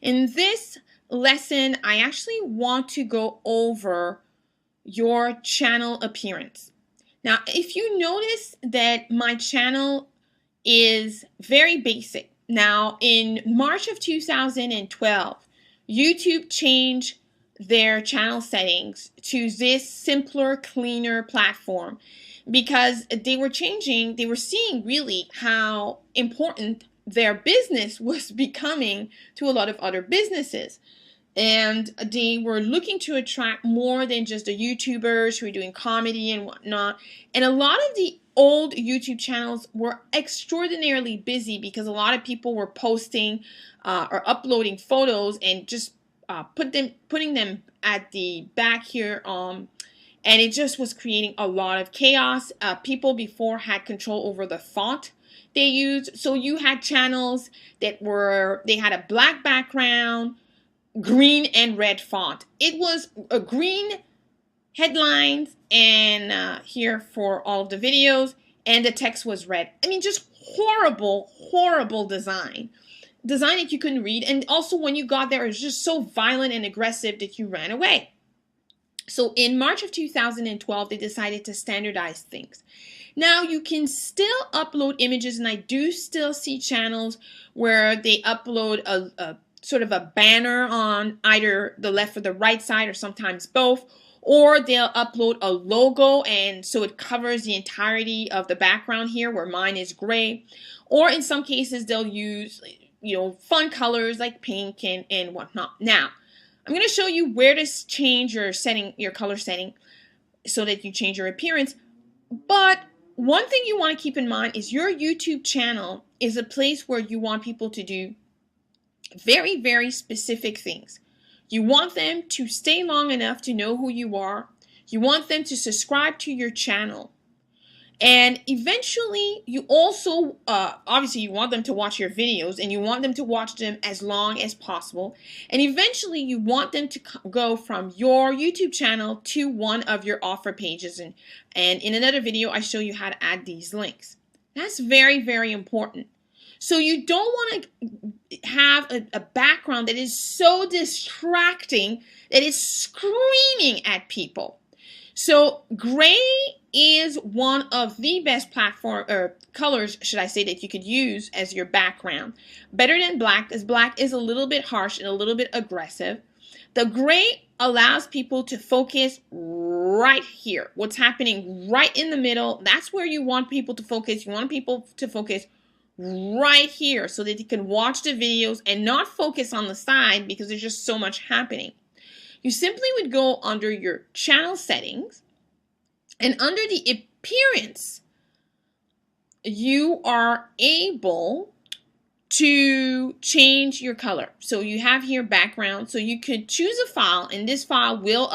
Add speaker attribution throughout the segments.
Speaker 1: In this lesson, I actually want to go over your channel appearance. Now, if you notice that my channel is very basic. Now, in March of 2012, YouTube changed their channel settings to this simpler, cleaner platform because they were seeing really how important their business was becoming to a lot of other businesses. And they were looking to attract more than just the YouTubers who are doing comedy and whatnot. And a lot of the old YouTube channels were extraordinarily busy because a lot of people were posting or uploading photos and just putting them at the back here. And it just was creating a lot of chaos. People before had control over the font they used. So you had channels that they had a black background, green and red font. It was a green headlines and here for all of the videos, and the text was red. I mean, just horrible design that you couldn't read. And also when you got there, it was just so violent and aggressive that you ran away. So in March of 2012, they decided to standardize things. Now you can still upload images, and I do still see channels where they upload a sort of a banner on either the left or the right side, or sometimes both, or they'll upload a logo, and so it covers the entirety of the background here, where mine is gray. Or in some cases they'll use, fun colors like pink and whatnot. Now I'm going to show you where to change your color setting so that you change your appearance. But one thing you want to keep in mind is your YouTube channel is a place where you want people to do very specific things. You want them to stay long enough to know who you are. You want them to subscribe to your channel. And eventually, you also, obviously, you want them to watch your videos, and you want them to watch them as long as possible. And eventually, you want them to go from your YouTube channel to one of your offer pages. And in another video, I show you how to add these links. That's very important. So you don't want to have a background that is so distracting that is screaming at people. So gray is one of the best colors, should I say, that you could use as your background. Better than black, as black is a little bit harsh and a little bit aggressive. The gray allows people to focus right here. What's happening right in the middle, that's where you want people to focus. You want people to focus right here so that they can watch the videos and not focus on the side because there's just so much happening. You simply would go under your channel settings, and under the appearance, you are able to change your color. So you have here background, so you could choose a file, and this file will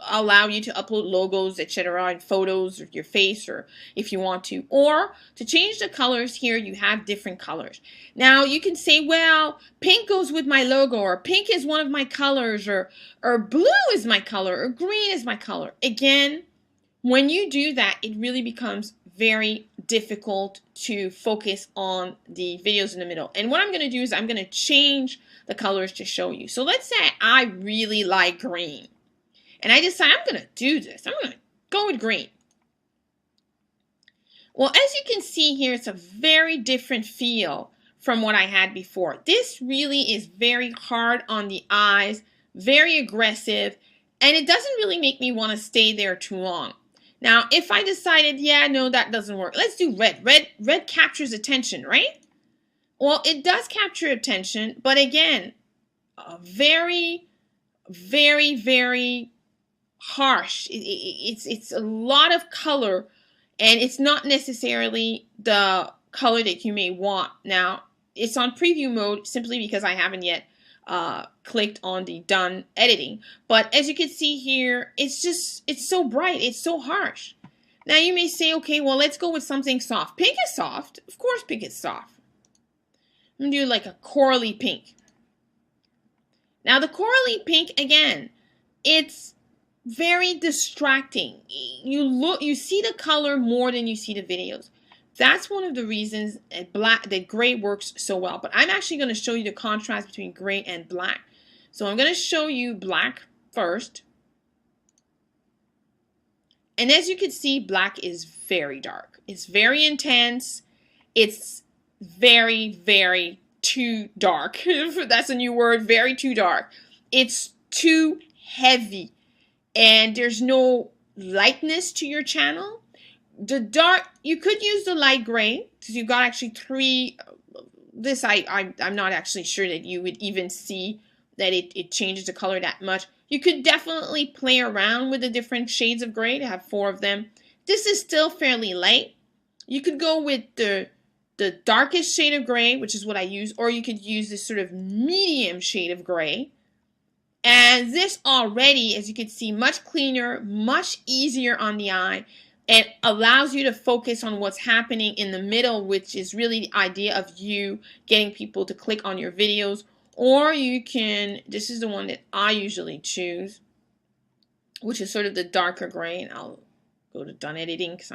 Speaker 1: allow you to upload logos, etc., and photos of your face, or if you want to. Or to change the colors here, you have different colors. Now you can say, well, pink goes with my logo, or pink is one of my colors, or blue is my color, or green is my color. Again, when you do that, it really becomes very difficult to focus on the videos in the middle. And what I'm going to do is I'm going to change the colors to show you. So let's say I really like green, and I decide I'm going to do this. I'm going to go with green. Well, as you can see here, it's a very different feel from what I had before. This really is very hard on the eyes, very aggressive, and it doesn't really make me want to stay there too long. Now, if I decided, yeah, no, that doesn't work, let's do red. Red captures attention, right? Well, it does capture attention, but again, very harsh. It's a lot of color, and it's not necessarily the color that you may want. Now, it's on preview mode simply because I haven't yet clicked on the done editing. But as you can see here, it's so bright, it's so harsh. Now you may say, okay, well, let's go with something soft. Pink is soft. Of course pink is soft. I'm gonna do like a corally pink. Now the corally pink, again, it's very distracting. You see the color more than you see the videos. That's one of the reasons that gray works so well. But I'm actually going to show you the contrast between gray and black. So I'm going to show you black first. And as you can see, black is very dark. It's very intense. It's very, very too dark. That's a new word, very too dark. It's too heavy. And there's no lightness to your channel. The dark, you could use the light gray, because you've got actually three. This I'm not actually sure that you would even see that it changes the color that much. You could definitely play around with the different shades of gray to have 4 of them. This is still fairly light. You could go with the darkest shade of gray, which is what I use, or you could use this sort of medium shade of gray. And this already, as you can see, much cleaner, much easier on the eye. It allows you to focus on what's happening in the middle, which is really the idea of you getting people to click on your videos. Or you can, this is the one that I usually choose, which is sort of the darker gray. And I'll go to done editing because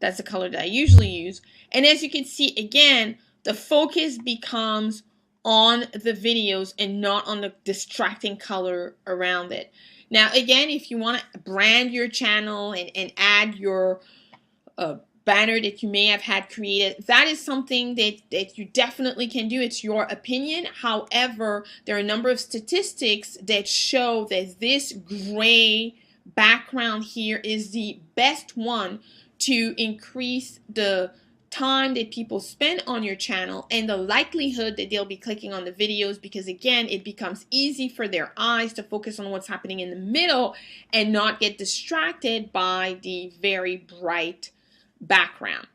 Speaker 1: that's the color that I usually use. And as you can see, again, the focus becomes on the videos and not on the distracting color around it. Now, again, if you want to brand your channel and add your banner that you may have had created, that is something that you definitely can do. It's your opinion. However, there are a number of statistics that show that this gray background here is the best one to increase the time that people spend on your channel and the likelihood that they'll be clicking on the videos, because again, it becomes easy for their eyes to focus on what's happening in the middle and not get distracted by the very bright background.